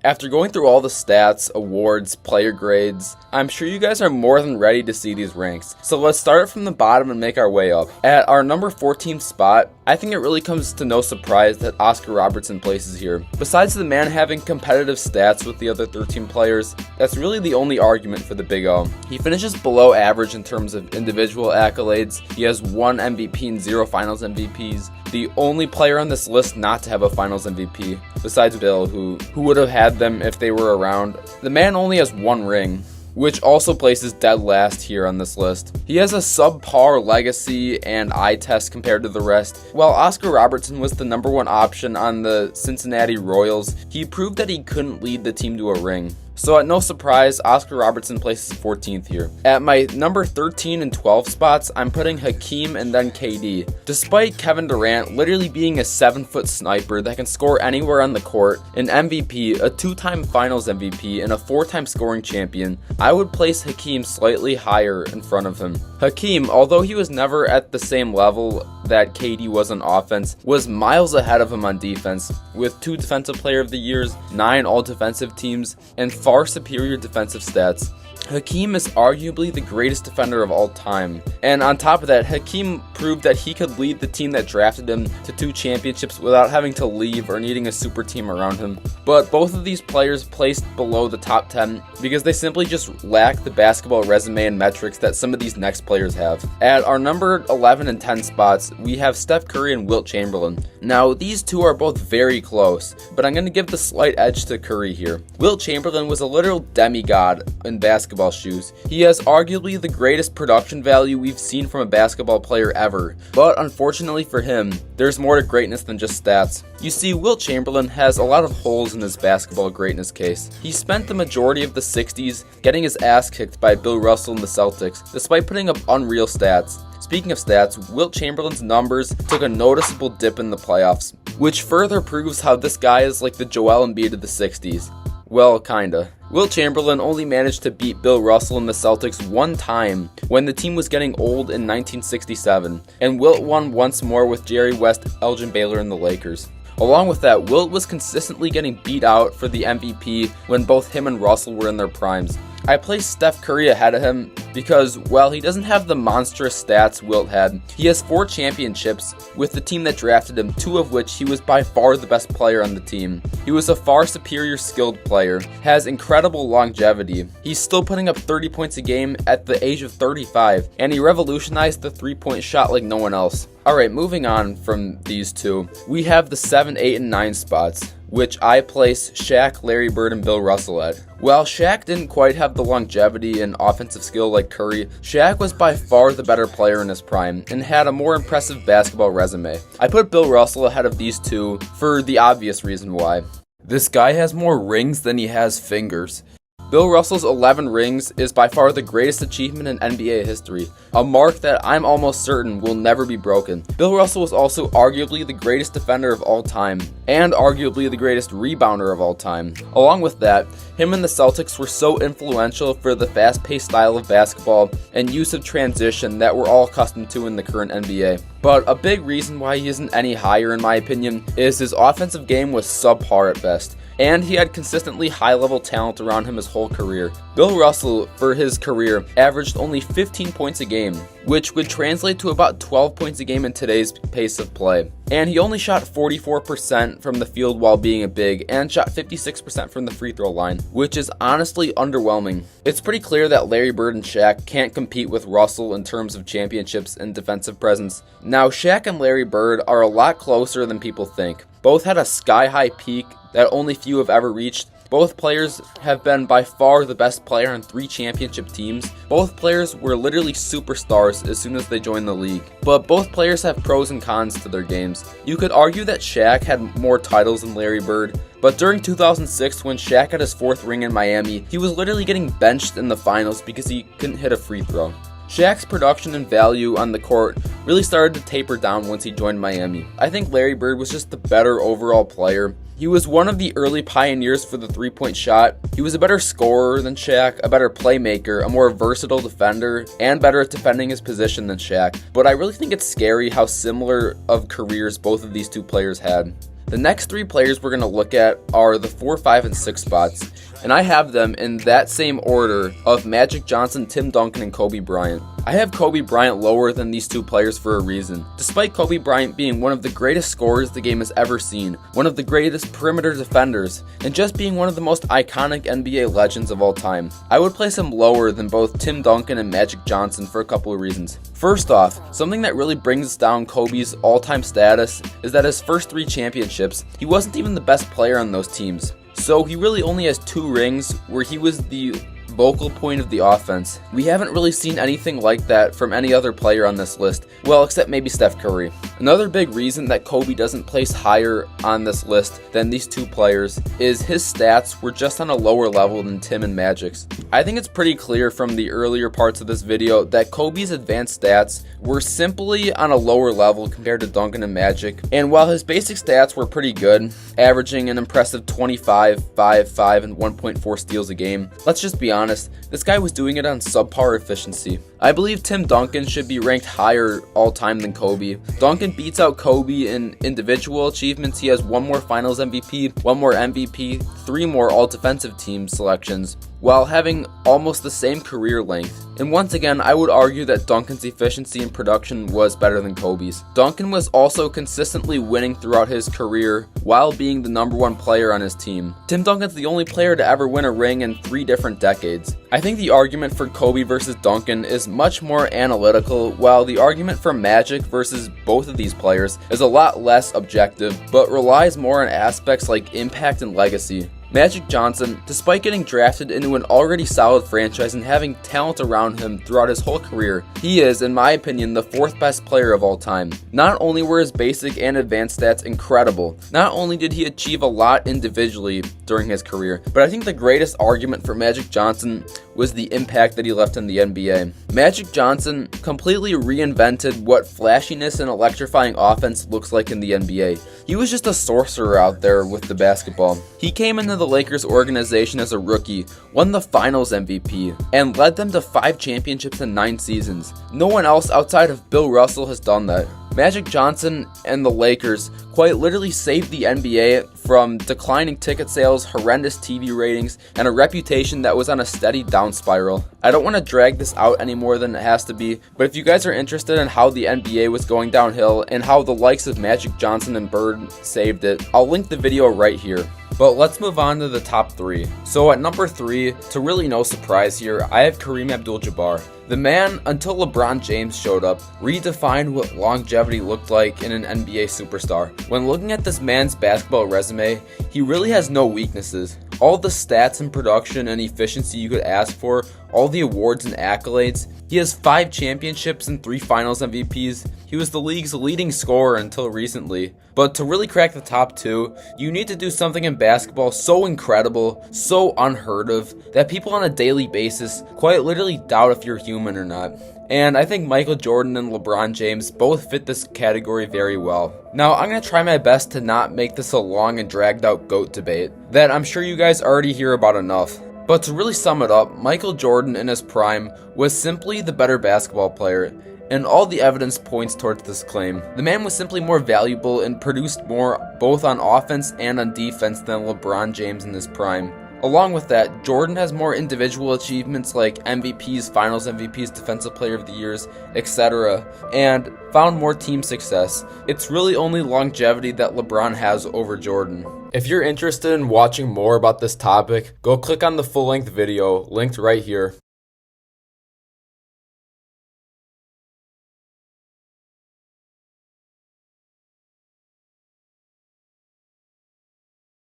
After going through all the stats, awards, player grades, I'm sure you guys are more than ready to see these ranks. So let's start from the bottom and make our way up. At our number 14 spot, I think it really comes to no surprise that Oscar Robertson places here. Besides the man having competitive stats with the other 13 players, that's really the only argument for the Big O. He finishes below average in terms of individual accolades. He has 1 MVP and 0 Finals MVPs. The only player on this list not to have a Finals MVP, besides Bill, who would have had them if they were around. The man only has 1 ring, which also places dead last here on this list. He has a subpar legacy and eye test compared to the rest. While Oscar Robertson was the number 1 option on the Cincinnati Royals, he proved that he couldn't lead the team to a ring. So at no surprise, Oscar Robertson places 14th here. At my number 13 and 12 spots, I'm putting Hakeem and then KD. Despite Kevin Durant literally being a 7-foot sniper that can score anywhere on the court, an MVP, a 2-time Finals MVP, and a 4-time scoring champion, I would place Hakeem slightly higher in front of him. Hakeem, although he was never at the same level that KD was on offense, was miles ahead of him on defense, with 2 Defensive Player of the Years, 9 All-Defensive teams, and far superior defensive stats. Hakeem is arguably the greatest defender of all time. And on top of that, Hakeem proved that he could lead the team that drafted him to 2 championships without having to leave or needing a super team around him. But both of these players placed below the top 10 because they simply just lack the basketball resume and metrics that some of these next players have. At our number 11 and 10 spots, we have Steph Curry and Wilt Chamberlain. Now, these two are both very close, but I'm going to give the slight edge to Curry here. Wilt Chamberlain was a literal demigod in basketball shoes. He has arguably the greatest production value we've seen from a basketball player ever, but unfortunately for him, there's more to greatness than just stats. You see, Wilt Chamberlain has a lot of holes in his basketball greatness case. He spent the majority of the 60s getting his ass kicked by Bill Russell and the Celtics, despite putting up unreal stats. Speaking of stats, Wilt Chamberlain's numbers took a noticeable dip in the playoffs, which further proves how this guy is like the Joel Embiid of the 60s. Well, kinda. Wilt Chamberlain only managed to beat Bill Russell and the Celtics 1 time when the team was getting old in 1967, and Wilt won once more with Jerry West, Elgin Baylor, and the Lakers. Along with that, Wilt was consistently getting beat out for the MVP when both him and Russell were in their primes. I placed Steph Curry ahead of him because, while he doesn't have the monstrous stats Wilt had, he has 4 championships with the team that drafted him, 2 of which he was by far the best player on the team. He was a far superior skilled player, has incredible longevity. He's still putting up 30 points a game at the age of 35, and he revolutionized the 3-point shot like no one else. Alright, moving on from these two, we have the 7, 8, and 9 spots, which I place Shaq, Larry Bird, and Bill Russell at. While Shaq didn't quite have the longevity and offensive skill like Curry, Shaq was by far the better player in his prime and had a more impressive basketball resume. I put Bill Russell ahead of these two for the obvious reason why. This guy has more rings than he has fingers. Bill Russell's 11 rings is by far the greatest achievement in NBA history, a mark that I'm almost certain will never be broken. Bill Russell was also arguably the greatest defender of all time, and arguably the greatest rebounder of all time. Along with that, him and the Celtics were so influential for the fast-paced style of basketball and use of transition that we're all accustomed to in the current NBA. But a big reason why he isn't any higher in my opinion is his offensive game was subpar at best, and he had consistently high-level talent around him his whole career. Bill Russell, for his career, averaged only 15 points a game, which would translate to about 12 points a game in today's pace of play. And he only shot 44% from the field while being a big, and shot 56% from the free throw line, which is honestly underwhelming. It's pretty clear that Larry Bird and Shaq can't compete with Russell in terms of championships and defensive presence. Now, Shaq and Larry Bird are a lot closer than people think. Both had a sky-high peak that only few have ever reached. Both players have been by far the best player on 3 championship teams. Both players were literally superstars as soon as they joined the league. But both players have pros and cons to their games. You could argue that Shaq had more titles than Larry Bird, but during 2006 when Shaq got his 4th ring in Miami, he was literally getting benched in the finals because he couldn't hit a free throw. Shaq's production and value on the court really started to taper down once he joined Miami. I think Larry Bird was just the better overall player. He was one of the early pioneers for the 3-point shot. He was a better scorer than Shaq, a better playmaker, a more versatile defender, and better at defending his position than Shaq. But I really think it's scary how similar of careers both of these two players had. The next 3 players we're going to look at are the 4, 5, and 6 spots, and I have them in that same order of Magic Johnson, Tim Duncan, and Kobe Bryant. I have Kobe Bryant lower than these 2 players for a reason. Despite Kobe Bryant being one of the greatest scorers the game has ever seen, one of the greatest perimeter defenders, and just being one of the most iconic NBA legends of all time, I would place him lower than both Tim Duncan and Magic Johnson for a couple of reasons. First off, something that really brings down Kobe's all-time status is that his first 3 championships, he wasn't even the best player on those teams. So he really only has 2 rings where he was the vocal point of the offense. We haven't really seen anything like that from any other player on this list, well, except maybe Steph Curry. Another big reason that Kobe doesn't place higher on this list than these 2 players is his stats were just on a lower level than Tim and Magic's. I think it's pretty clear from the earlier parts of this video that Kobe's advanced stats were simply on a lower level compared to Duncan and Magic, and while his basic stats were pretty good, averaging an impressive 25, 5, 5, and 1.4 steals a game, let's just be honest, this guy was doing it on subpar efficiency. I believe Tim Duncan should be ranked higher all time than Kobe. Duncan beats out Kobe in individual achievements. He has 1 more Finals MVP, 1 more MVP, 3 more All Defensive Team selections, while having almost the same career length. And once again, I would argue that Duncan's efficiency and production was better than Kobe's. Duncan was also consistently winning throughout his career while being the number 1 player on his team. Tim Duncan's the only player to ever win a ring in 3 different decades. I think the argument for Kobe versus Duncan is much more analytical, while the argument for Magic versus both of these players is a lot less objective, but relies more on aspects like impact and legacy. Magic Johnson, despite getting drafted into an already solid franchise and having talent around him throughout his whole career, he is, in my opinion, the 4th best player of all time. Not only were his basic and advanced stats incredible, not only did he achieve a lot individually during his career, but I think the greatest argument for Magic Johnson was the impact that he left in the NBA. Magic Johnson completely reinvented what flashiness and electrifying offense looks like in the NBA. He was just a sorcerer out there with the basketball. He came into the Lakers organization as a rookie, won the Finals MVP, and led them to 5 championships in 9 seasons. No one else outside of Bill Russell has done that. Magic Johnson and the Lakers quite literally saved the NBA from declining ticket sales, horrendous TV ratings, and a reputation that was on a steady down spiral. I don't want to drag this out any more than it has to be, but if you guys are interested in how the NBA was going downhill and how the likes of Magic Johnson and Bird saved it, I'll link the video right here. But let's move on to the top 3. So at number 3, to really no surprise here, I have Kareem Abdul-Jabbar. The man, until LeBron James showed up, redefined what longevity looked like in an NBA superstar. When looking at this man's basketball resume, he really has no weaknesses. All the stats and production and efficiency you could ask for, all the awards and accolades. He has 5 championships and 3 Finals MVPs. He was the league's leading scorer until recently. But to really crack the top 2, you need to do something in basketball so incredible, so unheard of, that people on a daily basis quite literally doubt if you're human or not. And I think Michael Jordan and LeBron James both fit this category very well. Now, I'm going to try my best to not make this a long and dragged out GOAT debate that I'm sure you guys already hear about enough. But to really sum it up, Michael Jordan in his prime was simply the better basketball player, and all the evidence points towards this claim. The man was simply more valuable and produced more both on offense and on defense than LeBron James in his prime. Along with that, Jordan has more individual achievements like MVPs, Finals MVPs, Defensive Player of the Years, etc., and found more team success. It's really only longevity that LeBron has over Jordan. If you're interested in watching more about this topic, go click on the full-length video linked right here.